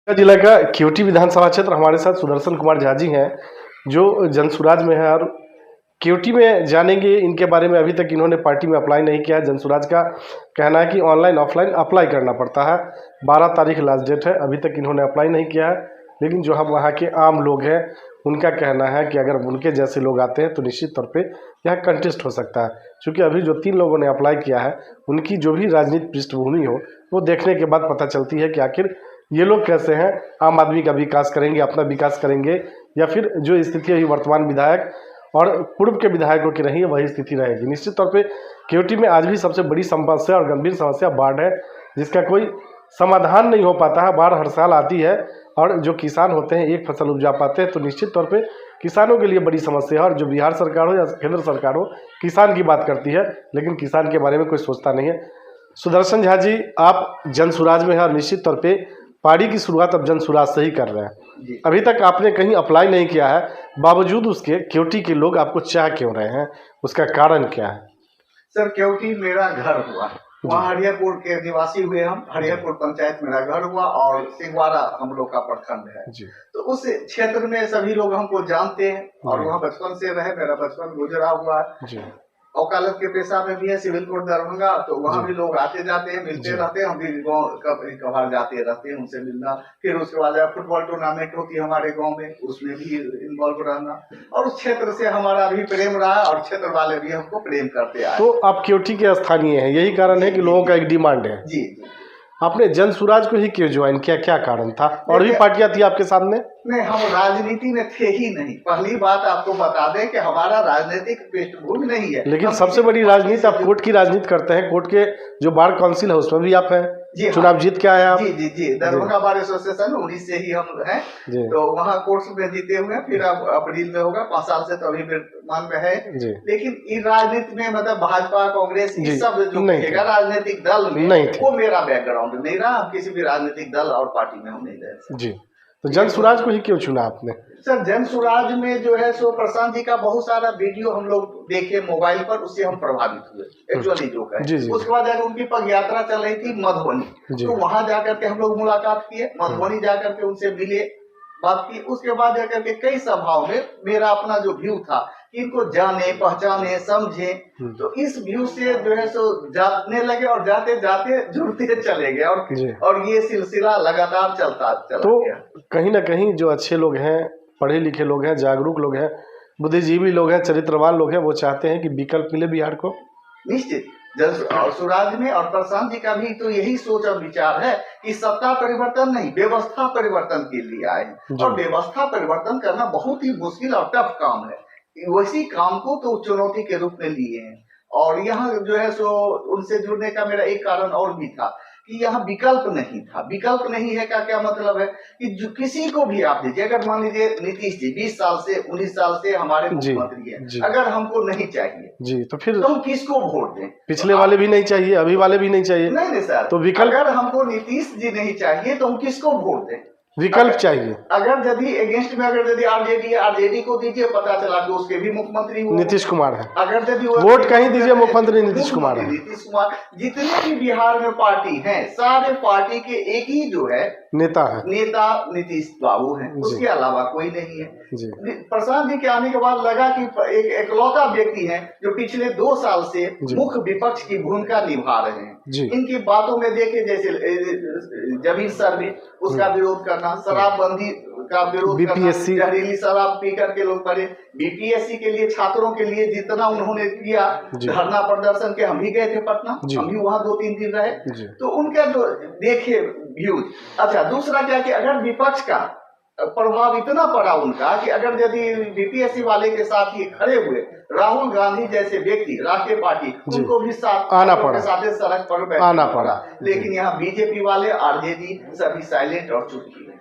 जिला का केवटी विधानसभा क्षेत्र। हमारे साथ सुदर्शन कुमार झा जी हैं जो जनसुराज में है और केवटी में जानेंगे इनके बारे में। अभी तक इन्होंने पार्टी में अप्लाई नहीं किया है। जनसुराज का कहना है कि ऑनलाइन ऑफलाइन अप्लाई करना पड़ता है। 12 तारीख लास्ट डेट है। अभी तक इन्होंने अप्लाई नहीं किया है, लेकिन जो हम वहाँ के आम लोग हैं उनका कहना है कि अगर उनके जैसे लोग आते हैं तो निश्चित तौर पे यह कंटेस्ट हो सकता है। क्योंकि अभी जो 3 लोगों ने अप्लाई किया है उनकी जो भी राजनीतिक पृष्ठभूमि हो वो देखने के बाद पता चलती है कि आखिर ये लोग कैसे हैं। आम आदमी का विकास करेंगे, अपना विकास करेंगे, या फिर जो स्थिति अभी वर्तमान विधायक और पूर्व के विधायकों की रही है वही स्थिति रहेगी। निश्चित तौर पे केवटी में आज भी सबसे बड़ी समस्या और गंभीर समस्या बाढ़ है, जिसका कोई समाधान नहीं हो पाता है। बाढ़ हर साल आती है और जो किसान होते हैं एक फसल उपजा पाते हैं, तो निश्चित तौर पे किसानों के लिए बड़ी समस्या है। और जो बिहार सरकार हो या केंद्र सरकार हो, किसान की बात करती है लेकिन किसान के बारे में कोई सोचता नहीं है। सुदर्शन झा जी, आप जनसुराज में हैं और निश्चित तौर पे पारी की शुरुआत अब जनसुराज से ही कर रहे हैं। अभी तक आपने कहीं अप्लाई नहीं किया है, बावजूद उसके केवटी के लोग आपको चाह क्यों रहे हैं? उसका कारण क्या है? सर, केवटी मेरा घर हुआ, वहाँ हरिहरपुर के निवासी हुए हम। हरिहरपुर पंचायत मेरा घर हुआ और सिंहवाड़ा हम लोग का प्रखंड है जी। तो उस क्षेत्र में सभी लोग हमको जानते हैं और वहाँ बचपन से रहे। मेरा बचपन गुजरा हुआ है। वकालत के पेशा में भी है, सिविल कोर्ट दरभंगा, तो वहाँ भी लोग आते जाते हैं, मिलते रहते हैं। हम भी गाँव कभार जाते रहते हैं उनसे मिलना। फिर उसके बाद फुटबॉल टूर्नामेंट होती है हमारे गांव में, उसमें भी इन्वॉल्व रहना। और उस क्षेत्र से हमारा भी प्रेम रहा और क्षेत्र वाले भी हमको प्रेम करते आए। तो आप केवटी के स्थानीय हैं, यही कारण है कि लोगों का एक डिमांड है। जी। आपने जनसुराज को ही क्यों ज्वाइन किया, क्या कारण था? और भी पार्टियां थी आपके सामने? नहीं, हम राजनीति में थे ही नहीं। पहली बात आपको बता दें कि हमारा राजनीतिक पृष्ठभूमि नहीं है। लेकिन सबसे बड़ी राजनीति आप कोर्ट की राजनीति करते हैं। कोर्ट के जो बार काउंसिल है उसमें भी आप हैं, चुनाव जीत के आए आप। जी जी जी, दरभंगा बार एसोसिएशन 19 से ही हम हैं, तो वहाँ कोर्ट में जीते हुए हैं। फिर अब अप्रैल में होगा, 5 साल से तो अभी मान में है। लेकिन इस राजनीति में मतलब भाजपा कांग्रेस ये सब जो कहेगा राजनीतिक दल में नहीं, वो मेरा बैकग्राउंड नहीं रहा। हम किसी भी राजनीतिक दल और पार्टी में हम नहीं रहे जी। तो जनसुराज को ही क्यों चुना आपने? सर, जनसुराज में जो है सो प्रशांत जी का बहुत सारा वीडियो हम लोग देखे मोबाइल पर, उससे हम प्रभावित हुए एक्चुअली जो है। उसके बाद जाकर उनकी पग यात्रा चल रही थी मधुबनी, तो वहां जाकर के हम लोग मुलाकात किए, मधुबनी जाकर के उनसे मिले, बात की। उसके बाद जाकर के कई सभाओं में मेरा अपना जो व्यू था कि इनको जाने पहचाने समझे, तो इस व्यू से जो है सो जाने लगे और जाते जाते जुड़ते चले गए और ये सिलसिला लगातार चलता तो गया। कहीं ना कहीं जो अच्छे लोग हैं, पढ़े लिखे लोग हैं, जागरूक लोग हैं, बुद्धिजीवी लोग हैं, चरित्रवान लोग हैं, वो चाहते हैं कि विकल्प मिले बिहार को। निश्चित जनसुराज में और प्रशांत जी का भी तो यही सोच और विचार है कि सत्ता परिवर्तन नहीं, व्यवस्था परिवर्तन के लिए आए। और व्यवस्था परिवर्तन करना बहुत ही मुश्किल और टफ काम है। वैसी काम को तो चुनौती के रूप में लिए हैं। और यहाँ जो है सो उनसे जुड़ने का मेरा एक कारण और भी था कि यहाँ विकल्प नहीं था। विकल्प नहीं है का क्या मतलब है कि जो किसी को भी आप दीजिए, अगर मान लीजिए नीतीश जी 20 साल से 19 साल से हमारे मुख्यमंत्री हैं, अगर हमको नहीं चाहिए जी तो फिर हम किसको वोट दें? पिछले वाले भी नहीं चाहिए, अभी वाले भी नहीं चाहिए। नहीं सर, तो विकल्प, अगर हमको नीतीश जी नहीं चाहिए तो हम किसको वोट दें? विकल्प चाहिए। अगर यदि अगेंस्ट में अगर यदि आरजेडी को दीजिए, पता चला कि उसके भी मुख्यमंत्री नीतीश कुमार है। अगर यदि वोट कहीं दीजिए, मुख्यमंत्री नीतीश कुमार है। नीतीश कुमार, जितने भी बिहार में पार्टी हैं, सारे पार्टी के एक ही जो है नेता नीतीश बाबू हैं, उसके अलावा कोई नहीं है। प्रशांत जी के आने के बाद लगा कि एक एकलौता व्यक्ति है जो पिछले 2 साल से मुख्य विपक्ष की भूमिका निभा रहे हैं। इनकी बातों में देखे, जैसे जमीन सर्वे उसका विरोध करना, शराबबंदी का विरोध करना, जहरीली शराब पी करके लोग पड़े, बीपीएससी के लिए छात्रों के लिए जितना उन्होंने किया धरना प्रदर्शन के, हम भी गए थे पटना, हम भी वहाँ 2-3 दिन रहे, तो उनका जो देखे व्यूज। अच्छा, दूसरा क्या कि अगर विपक्ष का प्रभाव इतना पड़ा उनका कि अगर यदि बीपीएससी वाले के साथ ही खड़े हुए राहुल गांधी जैसे व्यक्ति, राष्ट्रीय पार्टी, उनको भी साथ आना पड़ा, सड़क पर आना पड़ा। लेकिन यहाँ बीजेपी वाले, आरजेडी सभी साइलेंट और चुप किए।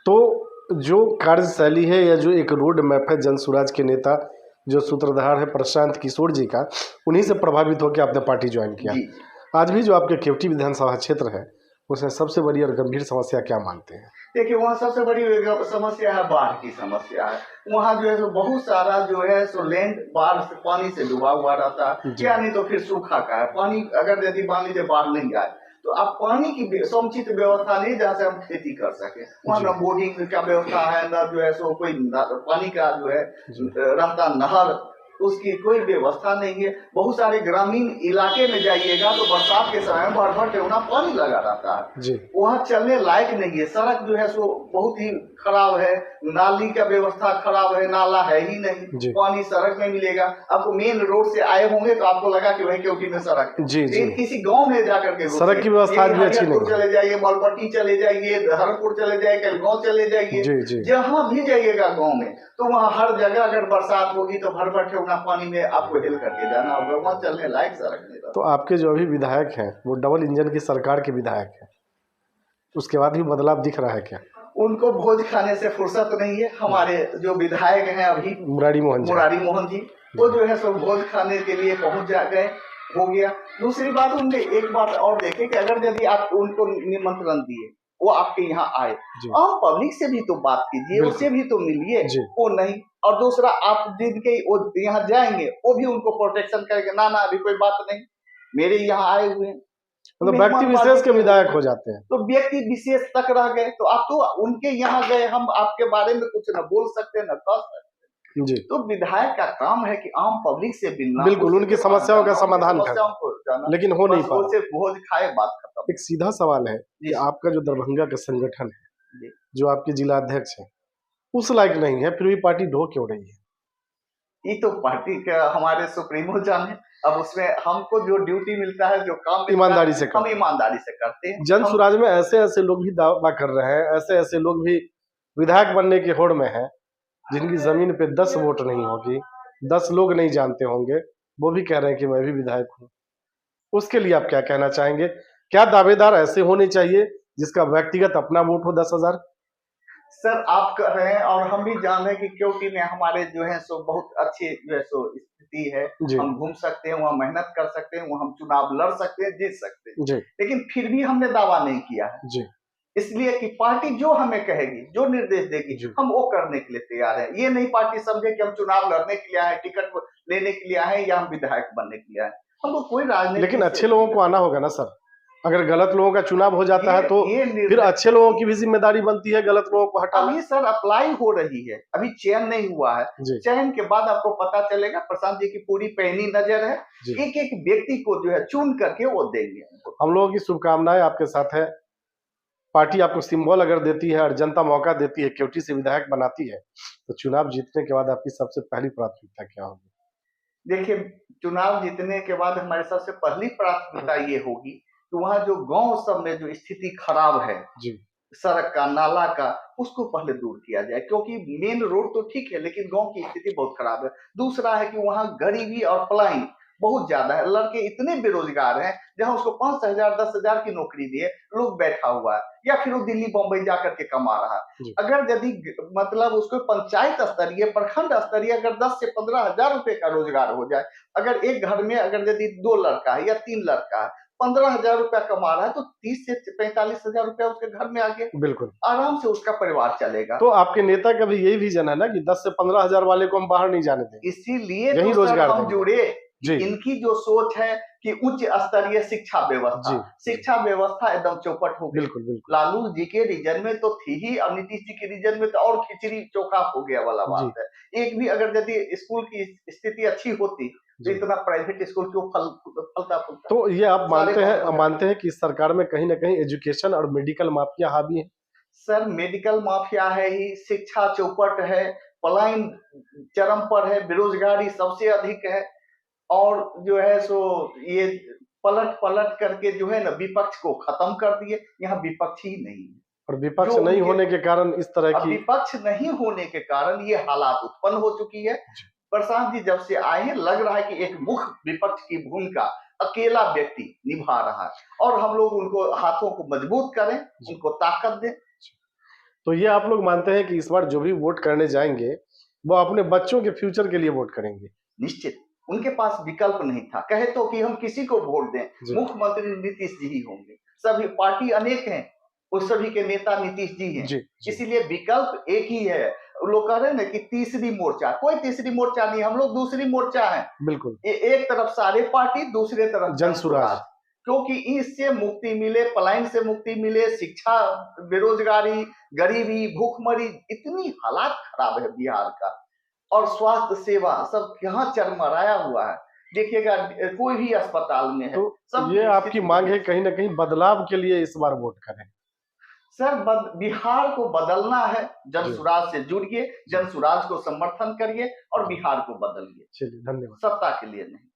तो जो कार्यशैली है या जो एक रोड मैप है जनसुराज के नेता जो सूत्रधार है प्रशांत किशोर जी का, उन्हीं से प्रभावित होकर आपने पार्टी ज्वाइन किया। आज भी जो आपके केवटी विधानसभा क्षेत्र है उसमें सबसे बड़ी और गंभीर समस्या क्या मानते हैं? देखिए, वहाँ सबसे बड़ी समस्या है बाढ़ की समस्या है। वहाँ जो है सो बहुत सारा जो है सो लैंड बाढ़ से पानी से डूबा हुआ रहता है, या नहीं तो फिर सूखा का है। पानी अगर यदि मान लीजिए बाढ़ नहीं आए तो आप पानी की समुचित व्यवस्था नहीं जहाँ से हम खेती कर सके, वहाँ न बोर्डिंग का व्यवस्था है, न जो है सो कोई पानी का जो है रहता नहर, उसकी कोई व्यवस्था नहीं है। बहुत सारे ग्रामीण इलाके में जाइएगा तो बरसात के समय में भर भर टेउना पानी लगा रहता है, वहाँ चलने लायक नहीं है। सड़क जो है सो बहुत ही खराब है, नाली का व्यवस्था खराब है, नाला है ही नहीं, पानी सड़क में मिलेगा। आपको मेन रोड से आए होंगे तो आपको लगा कि वही क्योंकि में सड़क है, किसी गांव में जाकर के सड़क की व्यवस्था भी अच्छी नहीं, चले जाइए, मलपट्टी चले जाइए, धर्मपुर चले जाइए, गाँव चले जाइए, जहाँ भी जाइएगा गाँव में तो वहाँ हर जगह अगर बरसात होगी तो भर भर टेउना पानी में आपको हिल करके जाना होगा, वहाँ चलने लायक सड़क नहीं। तो आपके जो अभी विधायक हैं वो डबल इंजन की सरकार के विधायक हैं, उसके बाद भी बदलाव दिख रहा है क्या? उनको भोज खाने से फुर्सत नहीं है। हमारे जो विधायक हैं अभी मुरारी मोहन जी, वो जो है सब भोज खाने के लिए पहुंच जा गए, हो गया। दूसरी बात, उनने एक बात और देखे कि अगर यदि आप उनको निमंत्रण दिए, वो आपके यहाँ आए, आम पब्लिक से भी तो बात कीजिए, उससे भी तो मिलिए, वो नहीं। और दूसरा, आप जिनके वो यहाँ जाएंगे वो भी उनको प्रोटेक्शन करेंगे, ना अभी कोई बात नहीं, मेरे यहाँ आए हुए हैं, मतलब व्यक्ति विशेष के विधायक हो जाते हैं, तो व्यक्ति विशेष तक रह गए। तो आप तो उनके यहाँ गए, हम आपके बारे में कुछ न बोल सकते न कह सकते जी। तो विधायक का काम है कि आम पब्लिक से मिलना, बिल्कुल उनकी समस्याओं का समाधान करना, लेकिन हो नहीं पा रहा। भोज खाए, बात खत्म। एक सीधा सवाल है कि आपका जो दरभंगा का संगठन है, जो आपके जिला अध्यक्ष है, उस लायक नहीं है, फिर भी पार्टी ढो क्यों रही है? ये तो पार्टी का हमारे सुप्रीमो जाने, अब उसमें हमको जो ड्यूटी मिलता है, जो काम ईमानदारी से हम ईमानदारी से करते हैं। जन सुराज में ऐसे ऐसे लोग भी दावा कर रहे हैं, ऐसे ऐसे लोग भी विधायक बनने की होड़ में हैं, जिनकी जमीन पे 10 वोट नहीं होगी, 10 लोग नहीं जानते होंगे, वो भी कह रहे हैं कि मैं भी विधायक हूँ। उसके लिए आप क्या कहना चाहेंगे? क्या दावेदार ऐसे होने चाहिए जिसका व्यक्तिगत अपना वोट हो 10,000? सर, आप कर रहे हैं और हम भी जान रहे हैं कि क्योंकि में हमारे जो है सो बहुत अच्छी जो है सो स्थिति है, हम घूम सकते हैं, वहाँ मेहनत कर सकते हैं, वहाँ हम चुनाव लड़ सकते हैं, जीत सकते हैं, लेकिन फिर भी हमने दावा नहीं किया है, इसलिए कि पार्टी जो हमें कहेगी, जो निर्देश देगी, हम वो करने के लिए तैयार है। ये नहीं पार्टी समझे कि हम चुनाव लड़ने के लिए आए, टिकट लेने के लिए आए या हम विधायक बनने के लिए आए, हमको कोई राजनीति। लेकिन अच्छे लोगों को आना होगा ना सर, अगर गलत लोगों का चुनाव हो जाता है तो फिर अच्छे लोगों की भी जिम्मेदारी बनती है गलत लोगों को हटाना। अभी सर अप्लाई हो रही है, अभी चयन नहीं हुआ है, चयन के बाद आपको पता चलेगा। प्रशांत जी की पूरी पैनी नजर है, एक एक व्यक्ति को जो है चुन करके वो देंगे। हम लोगों की शुभकामनाएं आपके साथ है। पार्टी आपको सिंबल अगर देती है और जनता मौका देती है, केवटी से विधायक बनाती है, तो चुनाव जीतने के बाद आपकी सबसे पहली प्राथमिकता क्या होगी? देखिए, चुनाव जीतने के बाद हमारी सबसे पहली प्राथमिकता ये होगी कि वहाँ जो गांव सब में जो स्थिति खराब है, सड़क का, नाला का, उसको पहले दूर किया जाए, क्योंकि मेन रोड तो ठीक है लेकिन गांव की स्थिति बहुत खराब है। दूसरा है कि वहाँ गरीबी और पलायन बहुत ज्यादा है, लड़के इतने बेरोजगार हैं, जहां उसको 5,000 10,000 की नौकरी दिए लोग बैठा हुआ है, या फिर वो दिल्ली बम्बई जाकर के कमा रहा है। अगर यदि मतलब उसको पंचायत स्तरीय, प्रखंड स्तरीय अगर 10 से 15,000 रुपए का रोजगार हो जाए, अगर एक घर में अगर यदि 2 लड़का है या 3 लड़का है, 15,000 रुपया कमा रहा है, तो 30 से 45,000 रुपया उसके घर में आ गया, बिल्कुल आराम से उसका परिवार चलेगा। तो आपके नेता का भी यही विजन है ना कि 10 से 15,000 वाले को हम बाहर नहीं जाने देंगे, इसीलिए यही रोजगार हम जुड़े। इनकी जो सोच है कि उच्च स्तरीय शिक्षा व्यवस्था एकदम चौपट हो गई। बिल्कुल बिल्कुल। लालू जी के रीजन में तो थी ही, और नीतीश जी के रीजन में तो और खिचड़ी चोखा हो गया वाला बात है। एक भी अगर यदि स्कूल की स्थिति अच्छी होती तो इतना प्राइवेट स्कूल क्यों फलता फूलता। तो ये आप मानते हैं कि इस सरकार में कहीं ना कहीं एजुकेशन और मेडिकल माफिया हावी है? सर, मेडिकल माफिया है ही, शिक्षा चौपट है, पलायन चरम पर है, बेरोजगारी सबसे अधिक है, और जो है सो ये पलट करके जो है ना विपक्ष को खत्म कर दिए। यहाँ विपक्ष ही नहीं है, और विपक्ष नहीं होने के कारण इस तरह की, विपक्ष नहीं होने के कारण ये हालात उत्पन्न हो चुकी है। प्रशांत जी जब से आए हैं, लग रहा है कि एक मुख्य विपक्ष की भूमिका अकेला व्यक्ति निभा रहा है, और हम लोग उनको हाथों को मजबूत करें, उनको ताकत दें। तो ये आप लोग मानते हैं कि इस बार जो भी वोट करने जाएंगे वो अपने बच्चों के फ्यूचर के लिए वोट करेंगे? निश्चित, उनके पास विकल्प नहीं था। कहे तो कि हम किसी को वोट दें, मुख्यमंत्री नीतीश जी ही होंगे। सभी पार्टी अनेक हैं, उस सभी के नेता नीतीश जी हैं, इसीलिए विकल्प एक ही है। लोग कह रहे हैं ना कि तीसरी मोर्चा, कोई तीसरी मोर्चा नहीं, हम लोग दूसरी मोर्चा है। बिल्कुल, एक तरफ सारे पार्टी, दूसरे तरफ जन सुराज। क्योंकि इससे मुक्ति मिले, पलायन से मुक्ति मिले, शिक्षा, बेरोजगारी, गरीबी, भूखमरी, इतनी हालात खराब है बिहार का, और स्वास्थ्य सेवा सब यहाँ चरमराया हुआ है। देखिएगा कोई भी अस्पताल में है, तो सब ये आपकी मांग है कहीं ना कहीं बदलाव के लिए इस बार वोट करें। सर बिहार को बदलना है, जनसुराज से जुड़िए, जनसुराज को समर्थन करिए और बिहार को बदलिए। चलिए, धन्यवाद। सत्ता के लिए नहीं।